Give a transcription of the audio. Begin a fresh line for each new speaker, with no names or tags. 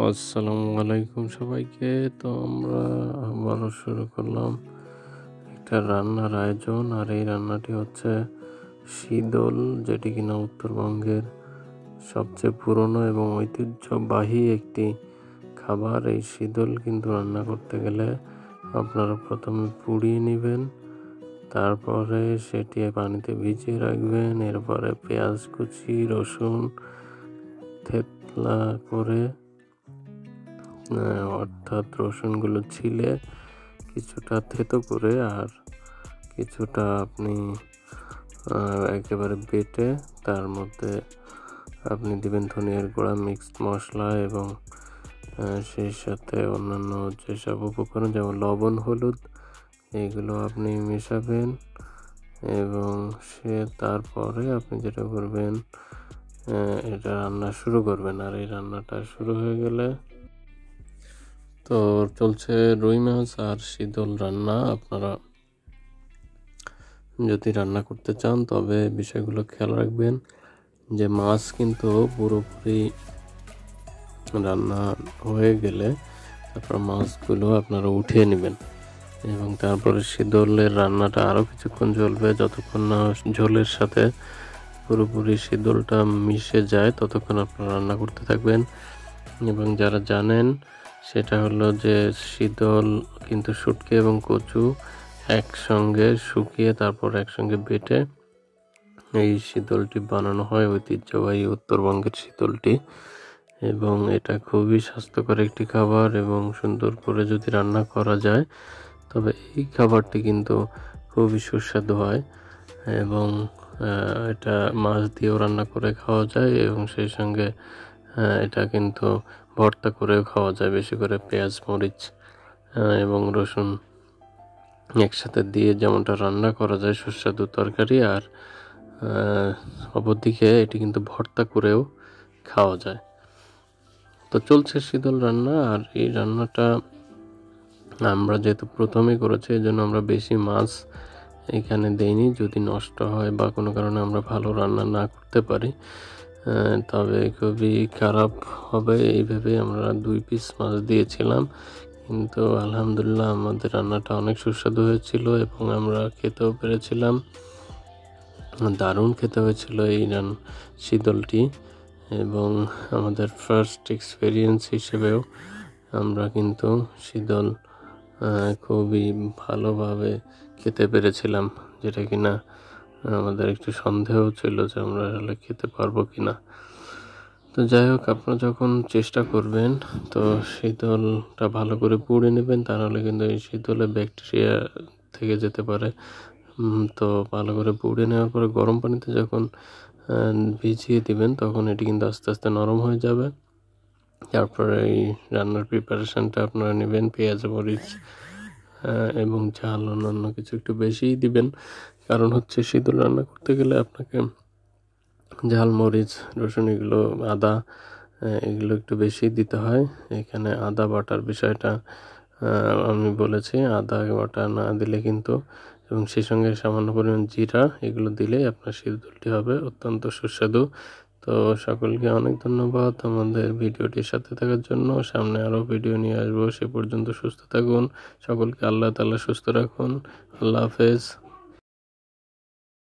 আসসালামু আলাইকুম সবাইকে। তো আমরা আবারও শুরু করলাম একটা রান্নার আয়োজন। আর এই রান্নাটি হচ্ছে শীদল, যেটি কিনা উত্তরবঙ্গের সবচেয়ে পুরনো এবং ঐতিহ্যবাহী একটি খাবার। এই শীদল কিন্তু রান্না করতে গেলে আপনারা প্রথমে পুড়িয়ে নেবেন, তারপরে সেটি পানিতে ভিজিয়ে রাখবেন। এরপরে পেঁয়াজ কুচি, রসুন থেতলা করে অর্থাৎ রসুনগুলো ছিলে কিছুটা থেতো করে আর কিছুটা আপনি একেবারে বেটে তার মধ্যে আপনি দিবেন ধনিয়ার গুঁড়া, মিক্সড মশলা এবং সেই সাথে অন্যান্য যেসব উপকরণ যেমন লবণ, হলুদ, এগুলো আপনি মেশাবেন। এবং তারপরে আপনি যেটা করবেন, এটা রান্না শুরু করবেন। আর এই রান্নাটা শুরু হয়ে গেলে তো চলছে রুই মাছ আর শীতল রান্না। আপনারা যদি রান্না করতে চান তবে বিষয়গুলো খেয়াল রাখবেন যে মাছ কিন্তু পুরোপুরি রান্না হয়ে গেলে তারপর মাছগুলো আপনারা উঠিয়ে নেবেন এবং তারপরে শীতলের রান্নাটা আরও কিছুক্ষণ জ্বলবে, যতক্ষণ না ঝোলের সাথে পুরোপুরি শীতলটা মিশে যায় ততক্ষণ আপনারা রান্না করতে থাকবেন। এবং যারা জানেন সেটা হলো যে শীতল কিন্তু শুটকি এবং কচু একসঙ্গে শুকিয়ে তারপর একসঙ্গে বেটে এই শীতলটি বানানো হয়, ঐতিহ্যবাহী উত্তরবঙ্গের শীতলটি। এবং এটা খুবই স্বাস্থ্যকর একটি খাবার এবং সুন্দর করে যদি রান্না করা যায় তবে এই খাবারটি কিন্তু খুবই সুস্বাদু হয়। এবং এটা মাছ দিয়েও রান্না করে খাওয়া যায় এবং সেই সঙ্গে এটা কিন্তু ভর্তা করেও খাওয়া যায়, বেশি করে পেঁয়াজ, মরিচ এবং রসুন একসাথে দিয়ে যেমনটা রান্না করা যায় সুস্বাদু তরকারি। আর অপরদিকে এটি কিন্তু ভর্তা করেও খাওয়া যায়। তো চলছে শীতল রান্না। আর এই রান্নাটা আমরা যেহেতু প্রথমেই করেছি এই জন্য আমরা বেশি মাছ এখানে দেইনি। যদি নষ্ট হয় বা কোনো কারণে আমরা ভালো রান্না না করতে পারি তবে খুবই খারাপ হবে, এইভাবে আমরা 2 পিস মাছ দিয়েছিলাম। কিন্তু আলহামদুলিল্লাহ আমাদের রান্নাটা অনেক সুস্বাদু হয়েছিল এবং আমরা খেতেও পেরেছিলাম। দারুণ খেতে হয়েছিল এই শীতলটি। এবং আমাদের ফার্স্ট এক্সপিরিয়েন্স হিসেবেও আমরা কিন্তু শীতল খুবই ভালোভাবে খেতে পেরেছিলাম, যেটা কিনা আমাদের একটু সন্দেহ ছিল যে আমরা আসলে খেতে পারবো কিনা। তো যাই হোক, আপনারা যখন চেষ্টা করবেন তো শীতলটা ভালো করে পুড়ে নেবেন, তাহলে কিন্তু এই শীতলে ব্যাকটেরিয়া থেকে যেতে পারে। তো ভালো করে পুড়ে নেওয়ার পরে গরম পানিতে যখন ভিজিয়ে দিবেন তখন এটি কিন্তু আস্তে আস্তে নরম হয়ে যাবে। তারপরে এই রান্নার প্রিপারেশানটা আপনারা নেবেন, পেঁয়াজ, মরিচ এবং ঝাল অন্যান্য কিছু একটু বেশিই দিবেন। কারণ হচ্ছে শীতল রান্না করতে গেলে আপনাকে ঝাল, মরিচ, রসুন, এগুলো, আদা, এগুলো একটু বেশি দিতে হয়। এখানে আদা বাটার বিষয়টা আমি বলেছি, আদা বাটা না দিলে কিন্তু, এবং সেই সঙ্গে সামান্য পরিমাণ জিরা, এগুলো দিলেই আপনার শীতলটি হবে অত্যন্ত সুস্বাদু। তো সকলকে অনেক ধন্যবাদ আমাদের ভিডিওটির সাথে থাকার জন্য। সামনে আরও ভিডিও নিয়ে আসবো, সে পর্যন্ত সুস্থ থাকুন। সকলকে আল্লাহ তাআলা সুস্থ রাখুন। আল্লাহ হাফেজ।